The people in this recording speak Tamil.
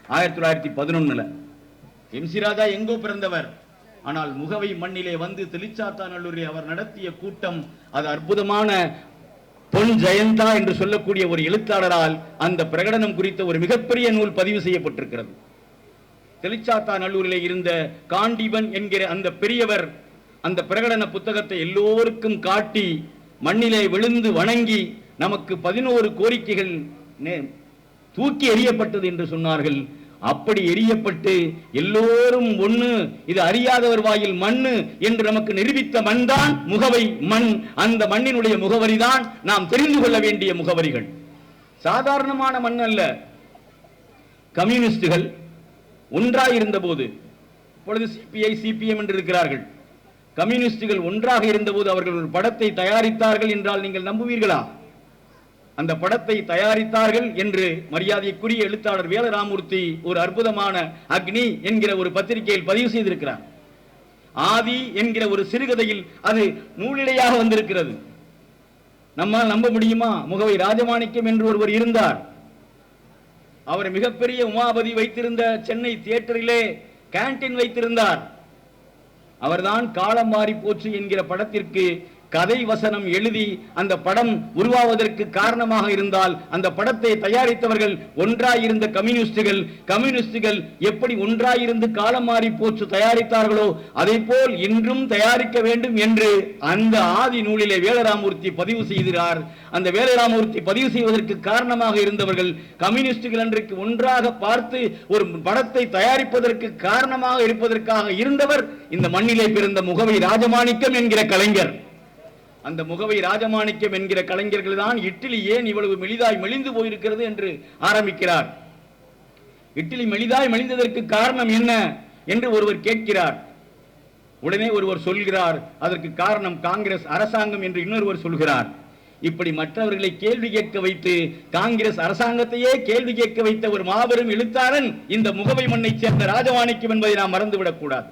1911. MC ராஜா எங்கோ பிறந்தவர், ஆனால் முகவை மண்ணிலே வந்து தெளிச்சாத்தாநல்லூரில் அவர் நடத்திய கூட்டம் அது அற்புதமான பொன் ஜெயந்தா என்று சொல்லக்கூடிய ஒரு எழுத்தாளரால் அந்த பிரகடனம் குறித்த ஒரு மிகப்பெரிய நூல் பதிவு செய்யப்பட்டிருக்கிறது. தெளிச்சாத்தாநல்லூரிலே இருந்த காண்டீபன் என்கிற அந்த பெரியவர் அந்த பிரகடன புத்தகத்தை எல்லோருக்கும் காட்டி மண்ணிலே விழுந்து வணங்கி நமக்கு 11 கோரிக்கைகள் தூக்கி எறியப்பட்டது என்று சொன்னார்கள். அப்படி எரியப்பட்டு எல்லோரும் ஒண்ணு, இது அறியாதவர் வாயில் மண்ணு என்று நமக்கு நிரூபித்த மண் தான் முகவை மண். அந்த மண்ணினுடைய முகவரி தான் நாம் தெரிந்து கொள்ள வேண்டிய முகவரிகள். சாதாரணமான மண் அல்ல. கம்யூனிஸ்டுகள் ஒன்றாயிருந்த போது, இப்பொழுது சிபிஐ சிபிஎம் என்று இருக்கிறார்கள், கம்யூனிஸ்டுகள் ஒன்றாக இருந்தபோது அவர்கள் ஒரு படத்தை தயாரித்தார்கள் என்றால் நீங்கள் நம்புவீர்களா? அந்த படத்தை தயாரித்தார்கள் என்று மரியாதைக்குரிய எழுத்தாளர் வேலராமூர்த்தி ஒரு அற்புதமான அக்னி என்கிற ஒரு பத்திரிகையில் பதிவு செய்திருக்கிறார். ஆதி என்கிற ஒரு சிறுகதையில் அது நூலிழையாக வந்திருக்கிறது. நம்மால் நம்ப முடியுமா? முகவை ராஜமாணிக்கம் என்று ஒருவர் இருந்தார். அவர் மிகப்பெரிய உமாபதி வைத்திருந்த சென்னை தியேட்டரிலே கேண்டீன் வைத்திருந்தார். அவர்தான் காலம் மாறி போச்சு என்கிற படத்திற்கு கதை வசனம் எழுதி அந்த படம் உருவாவதற்கு காரணமாக இருந்தால் அந்த படத்தை தயாரித்தவர்கள் ஒன்றாயிருந்த கம்யூனிஸ்டுகள் எப்படி ஒன்றாயிருந்து காலம் மாறி போச்சு தயாரித்தார்களோ அதை போல் இன்றும் தயாரிக்க வேண்டும் என்று அந்த ஆதி நூலிலே வேலராமூர்த்தி பதிவு செய்கிறார். அந்த வேலராமூர்த்தி பதிவு செய்வதற்கு காரணமாக இருந்தவர்கள் கம்யூனிஸ்டுகள் அன்றைக்கு ஒன்றாக பார்த்து ஒரு படத்தை தயாரிப்பதற்கு காரணமாக இருப்பதற்காக இருந்தவர் இந்த மண்ணிலே பிறந்த முகவை ராஜமாணிக்கம் என்கிற கலைஞர். அந்த முகவை ராஜமாணிக்கம் என்கிற கலைஞர்கள் தான் இட்லி ஏன் இவ்வளவு மெலிதாய் மெலிந்து போயிருக்கிறது என்று ஆரம்பிக்கிறார். இட்லி மெலிதாய் மெலிந்ததற்கு காரணம் என்ன என்று ஒருவர் கேட்கிறார். உடனே ஒருவர் சொல்கிறார், அதற்கு காரணம் காங்கிரஸ் அரசாங்கம் என்று இன்னொருவர் சொல்கிறார். இப்படி மற்றவர்களை கேள்வி கேட்க வைத்து காங்கிரஸ் அரசாங்கத்தையே கேள்வி கேட்க வைத்த ஒரு மாபெரும் எழுத்தாளன் இந்த முகவை மண்ணை சேர்ந்த ராஜமாணிக்கம் என்பதை நாம் மறந்துவிடக் கூடாது.